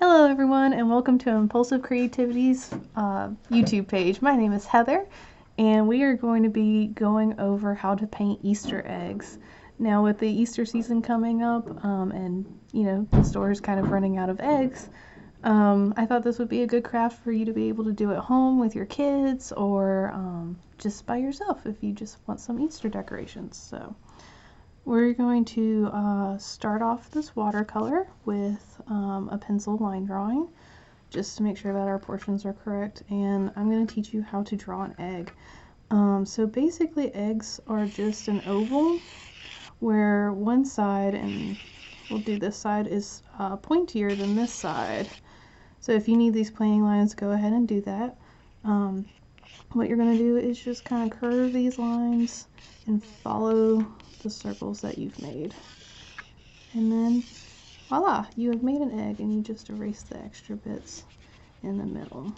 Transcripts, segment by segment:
Hello everyone and welcome to Impulsive Creativity's YouTube page. My name is Heather and we are going to be going over how to paint Easter eggs. Now with the Easter season coming up and the store is kind of running out of eggs, I thought this would be a good craft for you to be able to do at home with your kids or just by yourself if you just want some Easter decorations. So we're going to start off this watercolor with a pencil line drawing just to make sure that our portions are correct, and I'm going to teach you how to draw an egg. So basically eggs are just an oval where one side, and we'll do this side, is pointier than this side. So if you need these planing lines, go ahead and do that. What you're going to do is just kind of curve these lines and follow the circles that you've made, and then voila, you have made an egg, and you just erase the extra bits in the middle.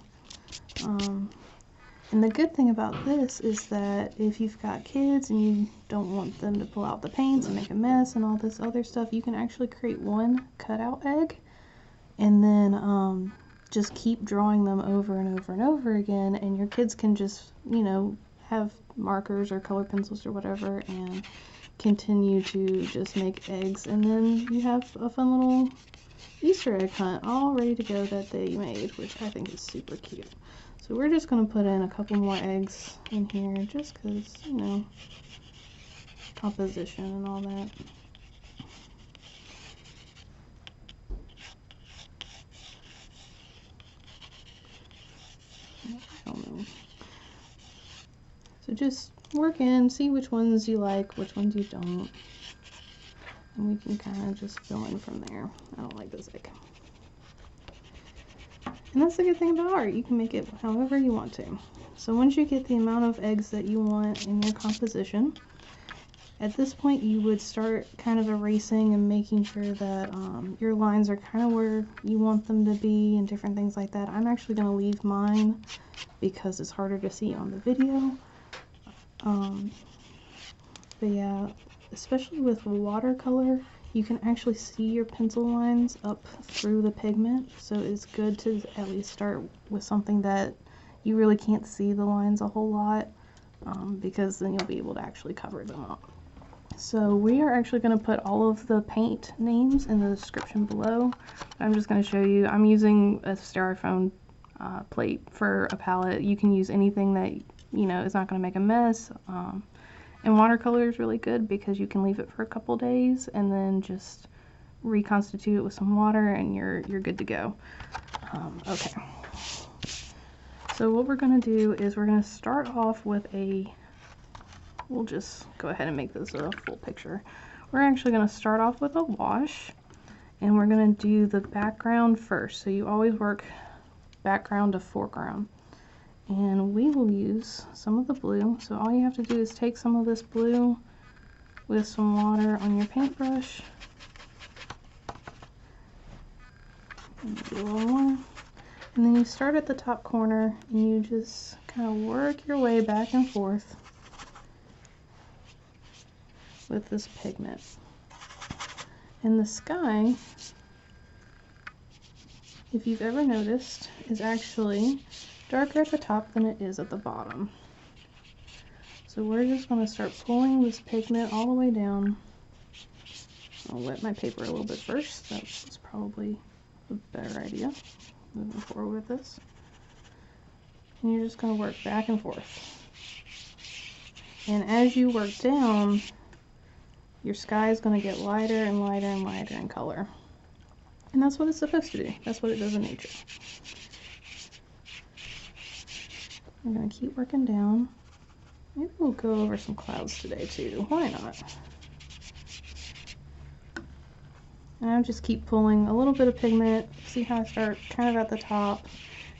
And the good thing about this is that if you've got kids and you don't want them to pull out the paints and make a mess and all this other stuff, you can actually create one cutout egg and then just keep drawing them over and over and over again, and your kids can just have markers or color pencils or whatever and continue to just make eggs, and then you have a fun little Easter egg hunt all ready to go that they made, which I think is super cute. So we're just going to put in a couple more eggs in here just because, composition and all that. I don't know. So just work in, see which ones you like, which ones you don't, and we can kind of just fill in from there. I don't like this egg. And that's the good thing about art, you can make it however you want to. So once you get the amount of eggs that you want in your composition, at this point you would start kind of erasing and making sure that your lines are kind of where you want them to be and different things like that. I'm actually going to leave mine because it's harder to see on the video. But yeah, especially with watercolor, you can actually see your pencil lines up through the pigment, so it's good to at least start with something that you really can't see the lines a whole lot, because then you'll be able to actually cover them up. So we are actually going to put all of the paint names in the description below. I'm just going to show you. I'm using a styrofoam plate for a palette. You can use anything that is not going to make a mess. And watercolor is really good because you can leave it for a couple days and then just reconstitute it with some water and you're good to go. Okay. So what we're going to do is we're going to start off with we'll just go ahead and make this a full picture. We're actually going to start off with a wash, and we're going to do the background first. So you always work background to foreground. And we will use some of the blue. So all you have to do is take some of this blue with some water on your paintbrush. And do a little more. And then you start at the top corner and you just kind of work your way back and forth with this pigment. And the sky, if you've ever noticed, is actually darker at the top than it is at the bottom. So we're just going to start pulling this pigment all the way down. I'll wet my paper a little bit first. That's probably a better idea moving forward with this. And you're just going to work back and forth. And as you work down, your sky is going to get lighter and lighter and lighter in color. And that's what it's supposed to do. That's what it does in nature. I'm going to keep working down. Maybe we'll go over some clouds today too. Why not? And I just keep pulling a little bit of pigment. See how I start kind of at the top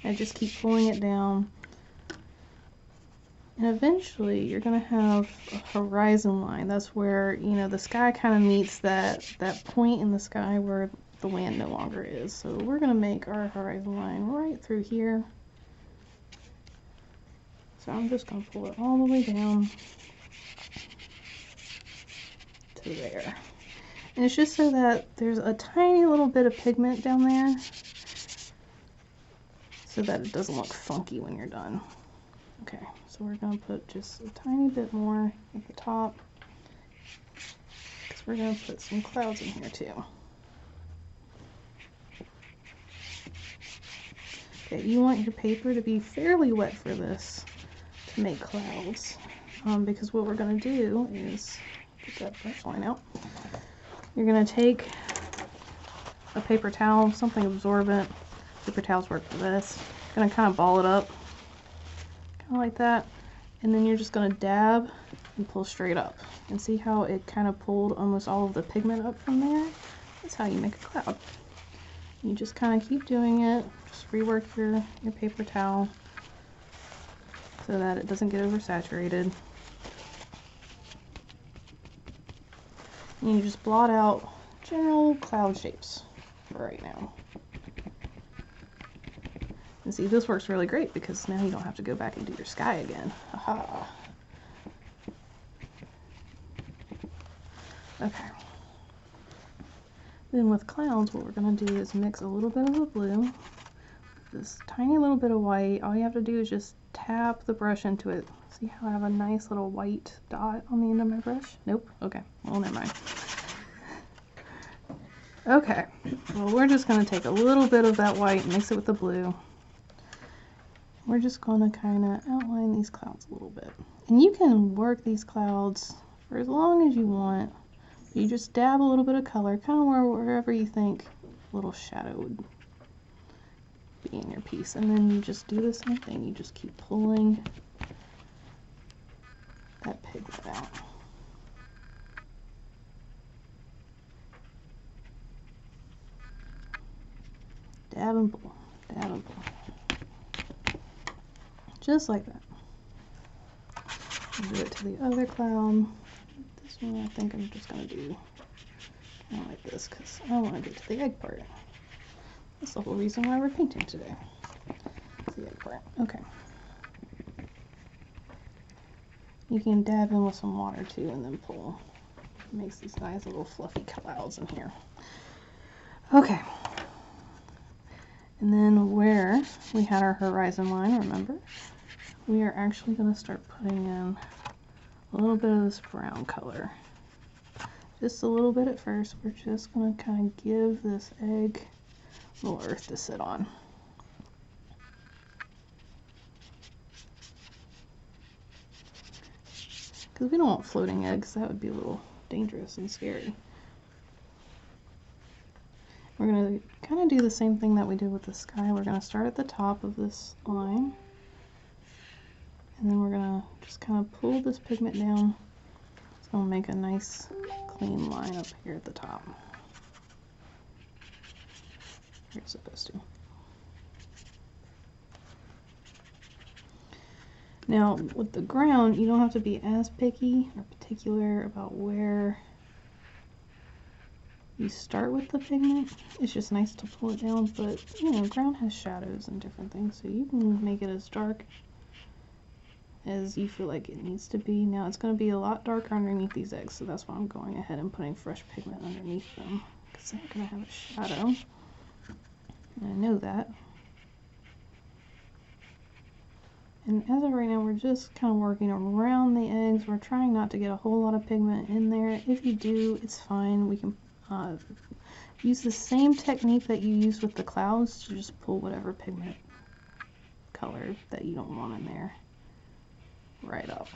and just keep pulling it down. And eventually you're going to have a horizon line. That's where, the sky kind of meets that point in the sky where the land no longer is. So we're going to make our horizon line right through here. So I'm just going to pull it all the way down to there. And it's just so that there's a tiny little bit of pigment down there so that it doesn't look funky when you're done. Okay, so we're going to put just a tiny bit more at the top because we're going to put some clouds in here too. Okay, you want your paper to be fairly wet for this to make clouds, because what we're going to do is, get that brush line out, you're going to take a paper towel, something absorbent. Paper towels work for this. Going to kind of ball it up, kind of like that, and then you're just going to dab and pull straight up. And see how it kind of pulled almost all of the pigment up from there? That's how you make a cloud. You just kind of keep doing it. Just rework your paper towel so that it doesn't get oversaturated. And you just blot out general cloud shapes for right now. And see, this works really great because now you don't have to go back and do your sky again. Aha. Okay. Then with clouds, what we're going to do is mix a little bit of the blue, this tiny little bit of white. All you have to do is just tap the brush into it. See how I have a nice little white dot on the end of my brush? Nope. Okay. Well, never mind. Okay. Well, we're just going to take a little bit of that white and mix it with the blue. We're just going to kind of outline these clouds a little bit. And you can work these clouds for as long as you want. You just dab a little bit of color, kind of wherever you think a little shadow would be in your piece. And then you just do the same thing. You just keep pulling that pigment out. Dab and pull, dab and pull. Just like that. Do it to the other cloud. This one I think I'm just going to do kind of like this because I want to get to the egg part. That's the whole reason why we're painting today. It's the egg part. Okay. You can dab in with some water too and then pull. It makes these nice little fluffy clouds in here. Okay. And then where we had our horizon line, remember, we are actually going to start putting in a little bit of this brown color. Just a little bit at first. We're just going to kind of give this egg a little earth to sit on. Because we don't want floating eggs. That would be a little dangerous and scary. We're going to kind of do the same thing that we did with the sky. We're going to start at the top of this line. And then we're going to just kind of pull this pigment down. It's going to make a nice clean line up here at the top. Where it's supposed to. Now, with the ground, you don't have to be as picky or particular about where you start with the pigment. It's just nice to pull it down, but, you know, ground has shadows and different things, so you can make it as dark as you feel like it needs to be. Now, it's going to be a lot darker underneath these eggs, so that's why I'm going ahead and putting fresh pigment underneath them, because they're going to have a shadow. And I know that. And as of right now, we're just kind of working around the eggs. We're trying not to get a whole lot of pigment in there. If you do, it's fine. We can use the same technique that you used with the clouds to just pull whatever pigment color that you don't want in there right up.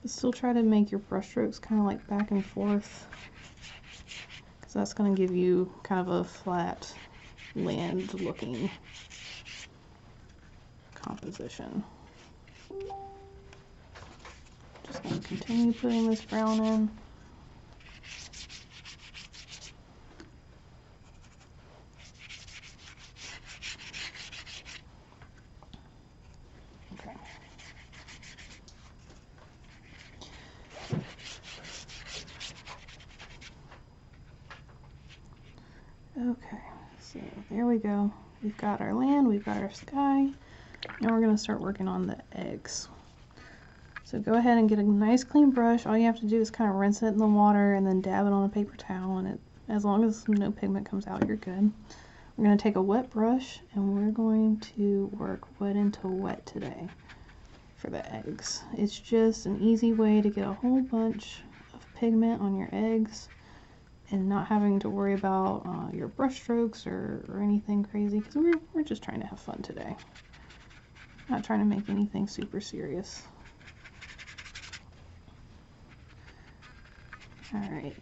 Still try to make your brush strokes kind of like back and forth, because that's going to give you kind of a flat land looking composition. Just going to continue putting this brown in. Okay, there we go. We've got our land, we've got our sky. Now we're going to start working on the eggs. So go ahead and get a nice clean brush. All you have to do is kind of rinse it in the water and then dab it on a paper towel, and as long as no pigment comes out, you're good. We're going to take a wet brush and we're going to work wet into wet today for the eggs. It's just an easy way to get a whole bunch of pigment on your eggs and not having to worry about your brush strokes or anything crazy, because we're just trying to have fun today. Not trying to make anything super serious. Alright.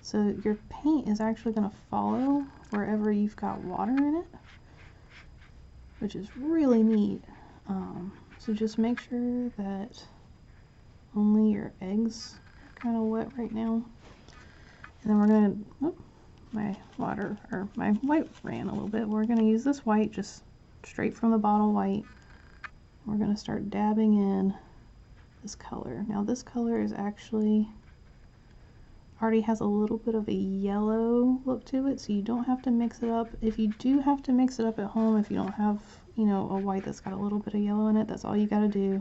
So your paint is actually going to follow wherever you've got water in it, which is really neat. So just make sure that only your eggs are kind of wet right now. And then we're going to, oh, my white ran a little bit. We're going to use this white just straight from the bottle white. We're going to start dabbing in this color. Now this color is actually already has a little bit of a yellow look to it, so you don't have to mix it up. If you do have to mix it up at home, if you don't have, you know, a white that's got a little bit of yellow in it, that's all you got to do.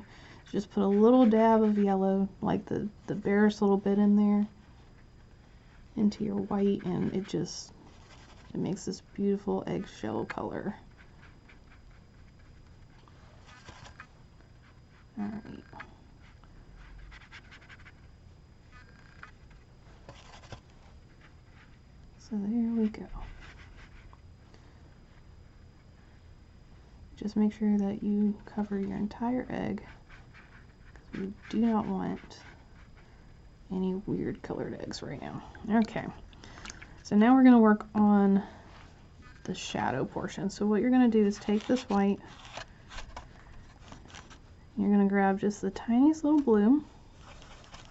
Just put a little dab of yellow, like the barest little bit in there, into your white, and it makes this beautiful eggshell color. Alright. So there we go. Just make sure that you cover your entire egg, because we do not want any weird colored eggs right now. Okay, so now we're going to work on the shadow portion. So what you're going to do is take this white, you're going to grab just the tiniest little blue.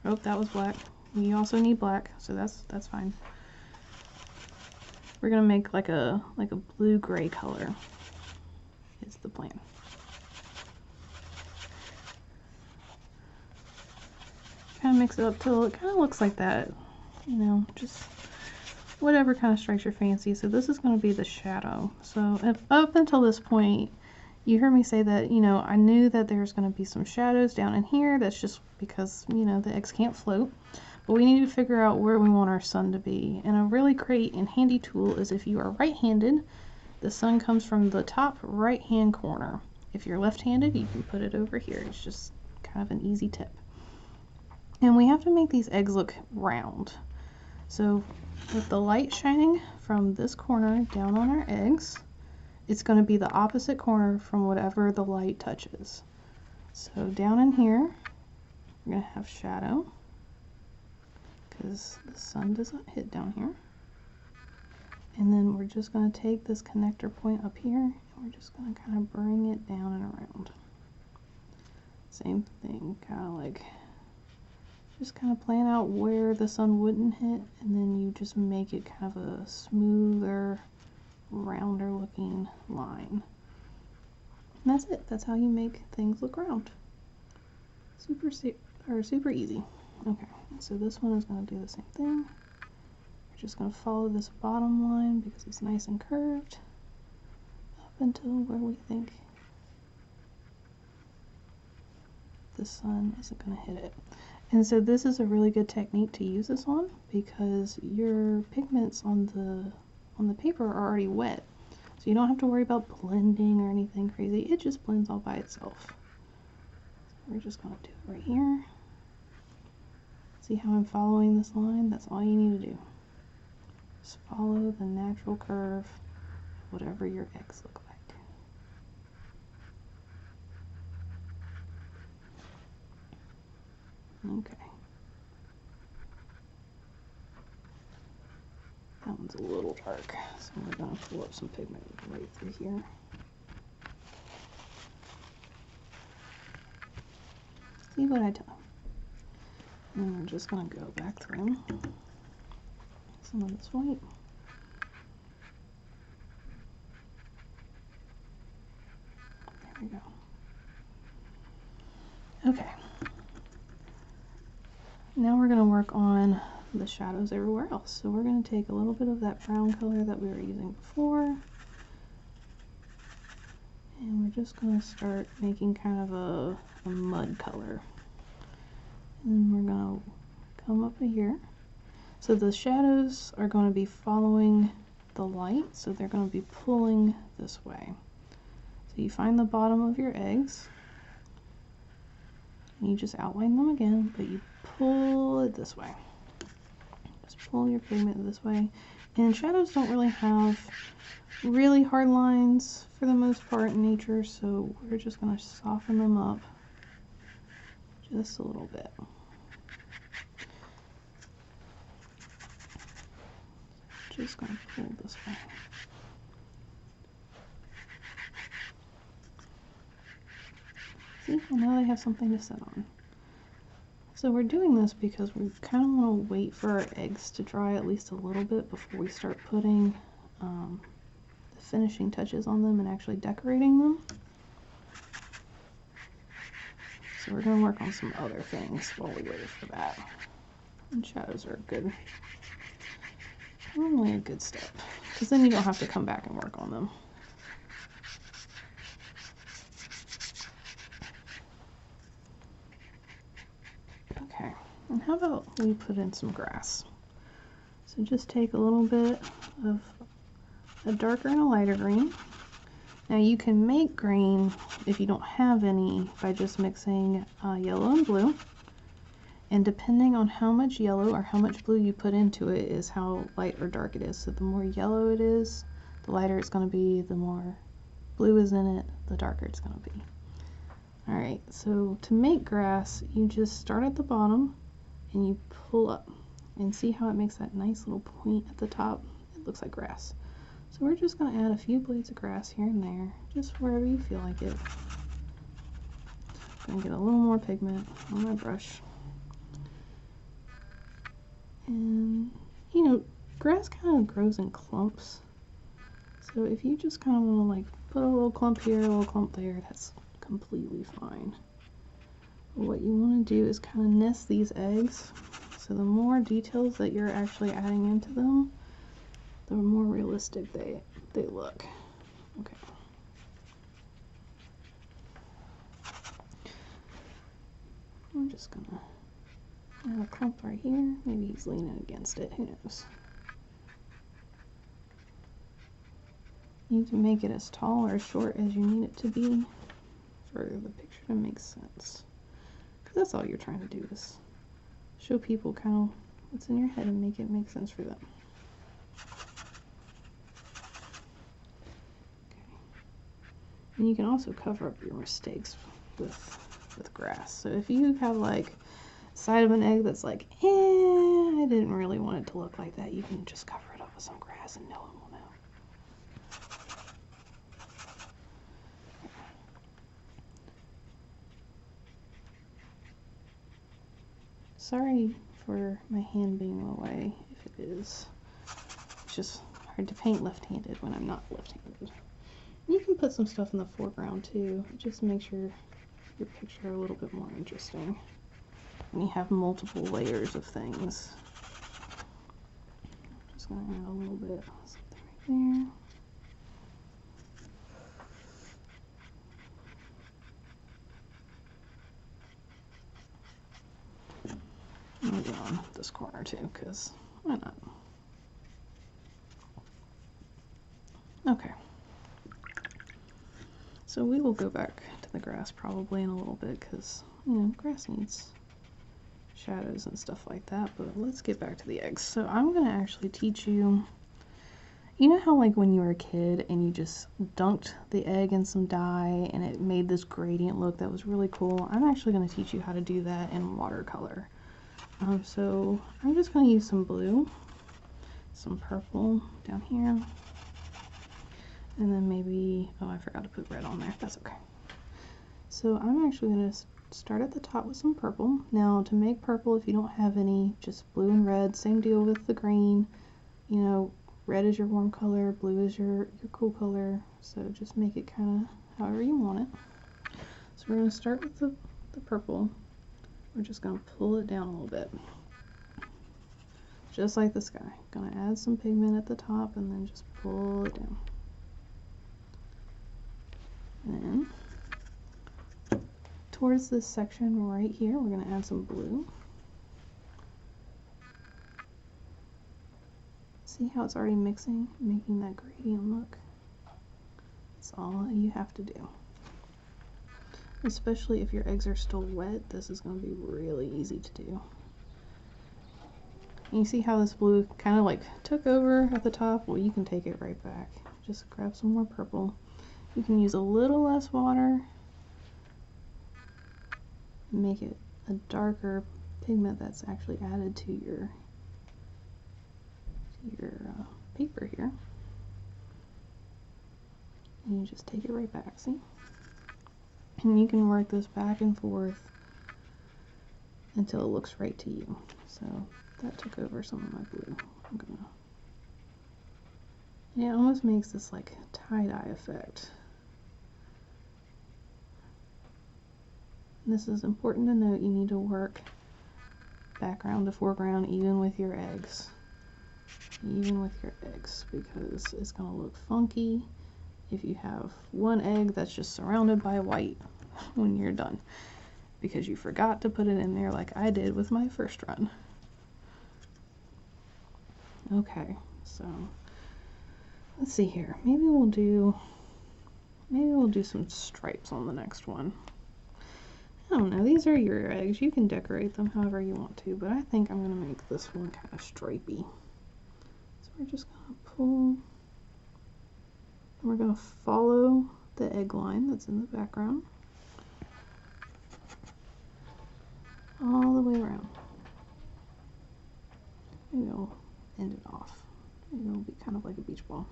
Oh, that was black. You also need black, so that's fine. We're going to make like a blue-gray color is the plan. Kind of mix it up till it kind of looks like that, you know, just whatever kind of strikes your fancy. So this is going to be the shadow. So up until this point, you heard me say that, you know, I knew that there's going to be some shadows down in here. That's just because, you know, the eggs can't float. But we need to figure out where we want our sun to be. And a really great and handy tool is if you are right-handed, the sun comes from the top right-hand corner. If you're left-handed, you can put it over here. It's just kind of an easy tip. And we have to make these eggs look round. So with the light shining from this corner down on our eggs, it's going to be the opposite corner from whatever the light touches. So down in here, we're going to have shadow, because the sun doesn't hit down here. And then we're just going to take this connector point up here, and we're just going to kind of bring it down and around. Same thing, kind of like, just kind of plan out where the sun wouldn't hit, and then you just make it kind of a smoother, rounder looking line. And that's it. That's how you make things look round. Super easy. Okay, so this one is going to do the same thing. We're just going to follow this bottom line because it's nice and curved up until where we think the sun isn't going to hit it. And so this is a really good technique to use this on, because your pigments on the paper are already wet. So you don't have to worry about blending or anything crazy. It just blends all by itself. So we're just going to do it right here. See how I'm following this line? That's all you need to do. Just follow the natural curve of whatever your eggs look like. Okay. That one's a little dark, so we're going to pull up some pigment right through here. See what I tell you. And we're just going to go back through some of this white. There we go. Okay. Now we're going to work on the shadows everywhere else. So we're going to take a little bit of that brown color that we were using before, and we're just going to start making kind of a mud color. And we're going to come up here. So the shadows are going to be following the light, so they're going to be pulling this way. So you find the bottom of your eggs, and you just outline them again, but you pull it this way. Just pull your pigment this way. And shadows don't really have really hard lines for the most part in nature, so we're just going to soften them up just a little bit. Just going to pull this way. See, well, now they have something to sit on. So we're doing this because we kind of want to wait for our eggs to dry at least a little bit before we start putting the finishing touches on them and actually decorating them. So we're going to work on some other things while we wait for that. And shadows are good. Normally a good step, because then you don't have to come back and work on them. Okay, and how about we put in some grass? So just take a little bit of a darker and a lighter green. Now you can make green, if you don't have any, by just mixing yellow and blue. And depending on how much yellow or how much blue you put into it is how light or dark it is. So the more yellow it is, the lighter it's going to be. The more blue is in it, the darker it's going to be. Alright, so to make grass, you just start at the bottom and you pull up. And see how it makes that nice little point at the top? It looks like grass. So we're just going to add a few blades of grass here and there, just wherever you feel like it. I'm going to get a little more pigment on my brush. And, you know, grass kind of grows in clumps. So if you just kind of want to like put a little clump here, a little clump there, that's completely fine. But what you want to do is kind of nest these eggs. So the more details that you're actually adding into them, the more realistic they look. Okay. I'm just gonna add a clump right here. Maybe he's leaning against it, who knows. You can make it as tall or as short as you need it to be for the picture to make sense. Because that's all you're trying to do, is show people kind of what's in your head and make it make sense for them. Okay. And you can also cover up your mistakes with grass. So if you have like side of an egg that's like, I didn't really want it to look like that, you can just cover it up with some grass and no one will know. Sorry for my hand being in the way, if it is. It's just hard to paint left-handed when I'm not left-handed. You can put some stuff in the foreground too, just to make sure your picture a little bit more interesting. When you have multiple layers of things. I'm just going to add a little bit of something right there. Maybe on this corner too, because why not? Okay. So we will go back to the grass probably in a little bit, because, you know, grass needs shadows and stuff like that, but let's get back to the eggs. So I'm going to actually teach you, you know how like when you were a kid and you just dunked the egg in some dye and it made this gradient look that was really cool? I'm actually going to teach you how to do that in watercolor. So I'm just going to use some blue, some purple down here, and then maybe, oh, I forgot to put red on there. That's okay. So I'm actually going to start at the top with some purple. Now to make purple, if you don't have any, just blue and red, same deal with the green. You know, red is your warm color, blue is your cool color, so just make it kind of however you want it. So we're going to start with the purple. We're just going to pull it down a little bit. just like the sky. Gonna add some pigment at the top and then just pull it down. Then towards this section right here, we're gonna add some blue. See how it's already mixing, making that gradient look? That's all you have to do. Especially if your eggs are still wet, this is going to be really easy to do. And you see how this blue kind of like took over at the top? Well, you can take it right back. Just grab some more purple. You can use a little less water, make it a darker pigment that's actually added to your paper here. And you just take it right back, see? And you can work this back and forth until it looks right to you. So that took over some of my blue. Yeah, it almost makes this like tie-dye effect. And this is important to note. You need to work background to foreground even with your eggs. Even with your eggs, because it's going to look funky if you have one egg that's just surrounded by white when you're done, because you forgot to put it in there like I did with my first run. Okay, so let's see here. Maybe we'll do some stripes on the next one. I don't know, these are your eggs. You can decorate them however you want to, but I think I'm going to make this one kind of stripey. So we're just going to pull. We're going to follow the egg line that's in the background all the way around. Maybe I'll end it off. Maybe it'll be kind of like a beach ball.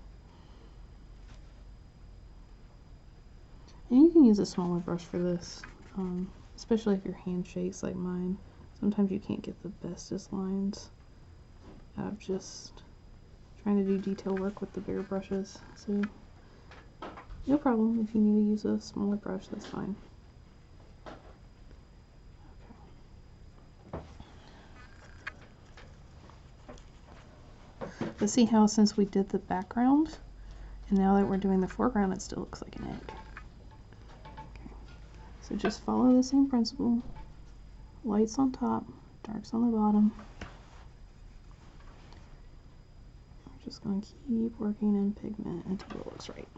And you can use a smaller brush for this, especially if your hand shakes like mine. Sometimes you can't get the bestest lines out of just trying to do detail work with the bigger brushes. So no problem if you need to use a smaller brush, that's fine. Okay. But see how since we did the background, and now that we're doing the foreground, it still looks like an egg. Okay. So just follow the same principle. Lights on top, darks on the bottom. We're just going to keep working in pigment until it looks right.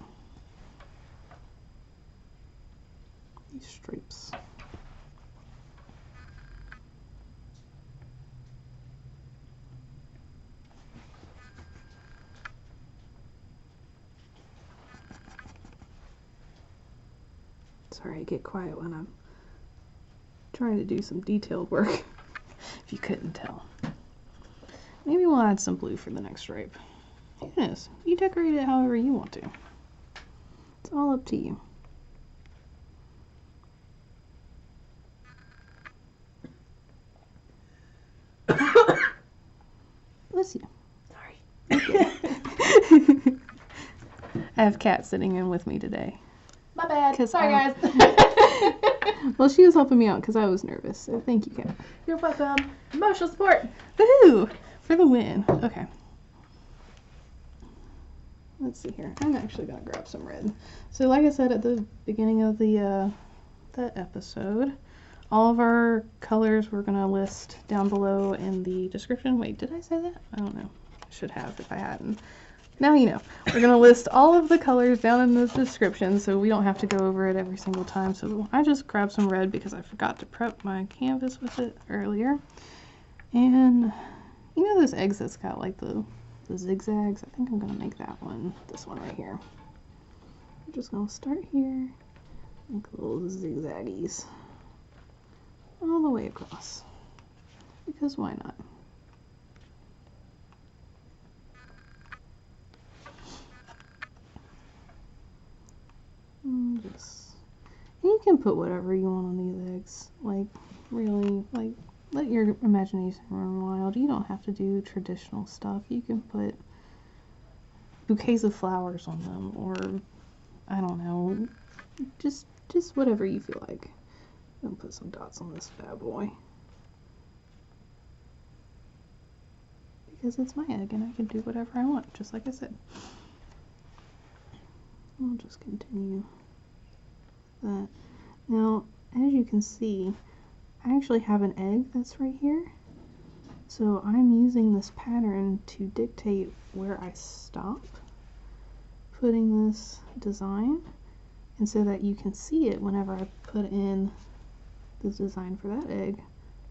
These stripes. Sorry, I get quiet when I'm trying to do some detailed work, if you couldn't tell. Maybe we'll add some blue for the next stripe. Who knows? You decorate it however you want to. It's all up to you. Bless you. Sorry. I have Kat sitting in with me today. My bad. Sorry, guys. Well, she was helping me out because I was nervous, so thank you, Kat. You're welcome. Emotional support. Woohoo! For the win. Okay. Let's see here. I'm actually going to grab some red. So like I said at the beginning of the episode, all of our colors we're going to list down below in the description. Wait, did I say that? I don't know. I should have if I hadn't. Now you know. We're going to list all of the colors down in the description so we don't have to go over it every single time. So I just grabbed some red because I forgot to prep my canvas with it earlier. And you know those eggs that's got like the zigzags? I think I'm going to make that one, this one right here. I'm just going to start here, make little zigzaggies all the way across, because why not? And you can put whatever you want on these eggs, like really, like let your imagination run wild. You don't have to do traditional stuff. You can put bouquets of flowers on them, or I don't know, just whatever you feel like. I'm gonna put some dots on this bad boy because it's my egg and I can do whatever I want, just like I said. I'll just continue that. Now, as you can see, I actually have an egg that's right here. So I'm using this pattern to dictate where I stop putting this design, and so that you can see it whenever I put in the design for that egg,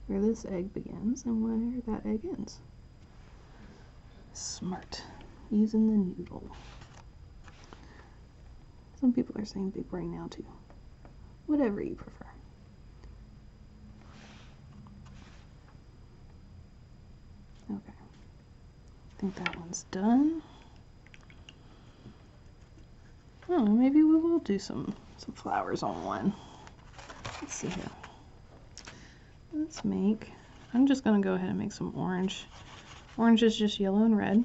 where this egg begins and where that egg ends. Smart. Using the noodle. Some people are saying big brain now too. Whatever you prefer. Okay. I think that one's done. Oh, maybe we will do some flowers on one. Let's see here. Let's make, I'm just going to go ahead and make some orange. Orange is just yellow and red.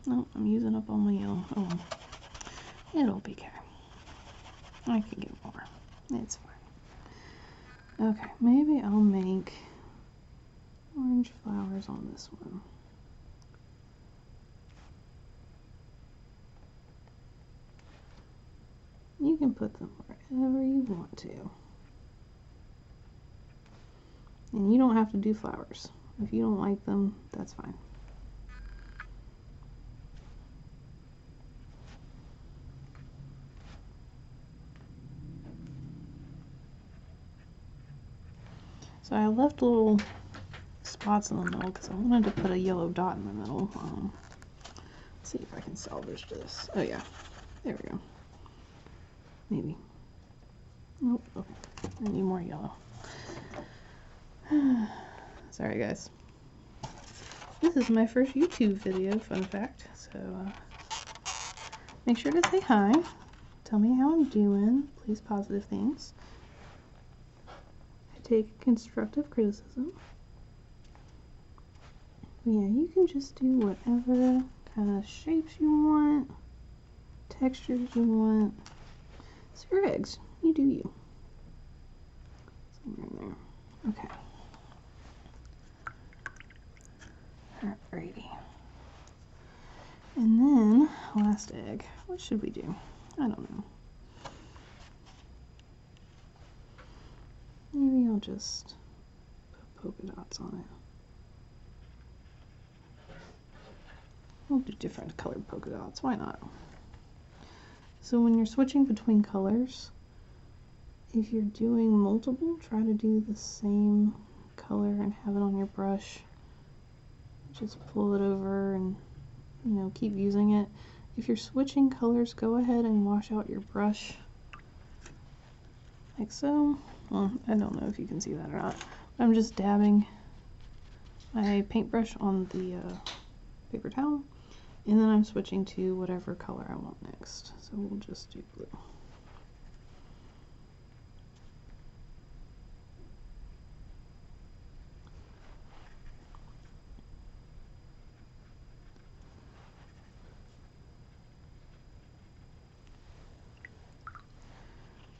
Oh, I'm using up all my yellow. Oh, it'll be okay. I can get more. It's fine. Okay, maybe I'll make orange flowers on this one. You can put them wherever you want to. And you don't have to do flowers. If you don't like them, that's fine. So I left little spots in the middle because I wanted to put a yellow dot in the middle. Let's see if I can salvage this. Oh yeah, there we go. Maybe. Nope. Okay. I need more yellow. Sorry guys. This is my first YouTube video, fun fact. So make sure to say hi. Tell me how I'm doing. Please positive things. I take constructive criticism. But yeah, you can just do whatever kind of shapes you want, textures you want. It's your eggs. You do you. Somewhere in there. Okay. Alrighty. And then, last egg. What should we do? I don't know. Maybe I'll just put polka dots on it. We'll do different colored polka dots. Why not? So when you're switching between colors, if you're doing multiple, try to do the same color and have it on your brush. Just pull it over and, you know, keep using it. If you're switching colors, go ahead and wash out your brush like so. Well, I don't know if you can see that or not. I'm just dabbing my paintbrush on the paper towel, and then I'm switching to whatever color I want next. So we'll just do blue.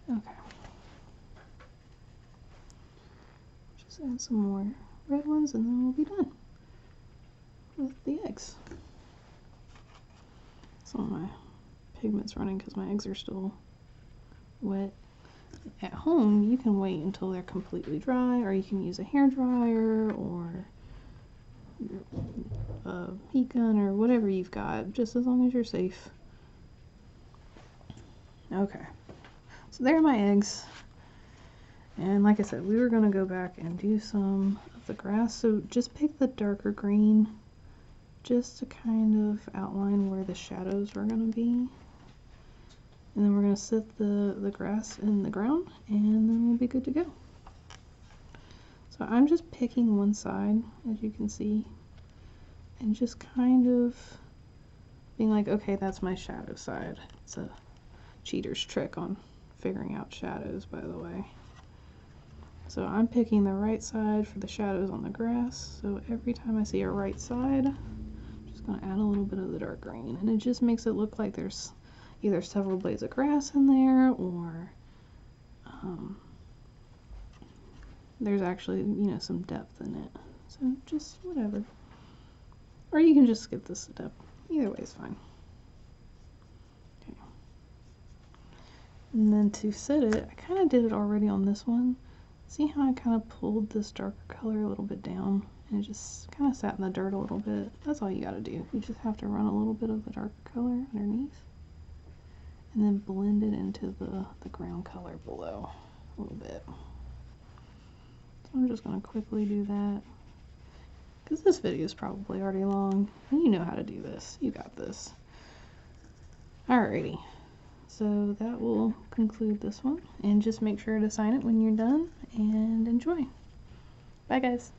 Okay. Just add some more red ones and then we'll be done with the eggs. Some of my pigment's running because my eggs are still wet. At home, you can wait until they're completely dry, or you can use a hair dryer or a heat gun or whatever you've got, just as long as you're safe. Okay. So there are my eggs, and like I said, we were going to go back and do some of the grass, so just pick the darker green just to kind of outline where the shadows are going to be, and then we're going to set the grass in the ground, and then we'll be good to go. So I'm just picking one side, as you can see, and just kind of being like, okay, that's my shadow side. It's a cheater's trick on figuring out shadows, by the way. So I'm picking the right side for the shadows on the grass. So every time I see a right side, I'm just going to add a little bit of the dark green. And it just makes it look like there's either several blades of grass in there, or there's actually, you know, some depth in it. So just whatever. Or you can just skip this step. Either way is fine. Okay. And then to set it, I kind of did it already on this one. See how I kind of pulled this darker color a little bit down and it just kind of sat in the dirt a little bit. That's all you got to do. You just have to run a little bit of the darker color underneath and then blend it into the ground color below a little bit. So I'm just going to quickly do that because this video is probably already long. You know how to do this. You got this. Alrighty. So that will conclude this one, and just make sure to sign it when you're done and enjoy. Bye guys.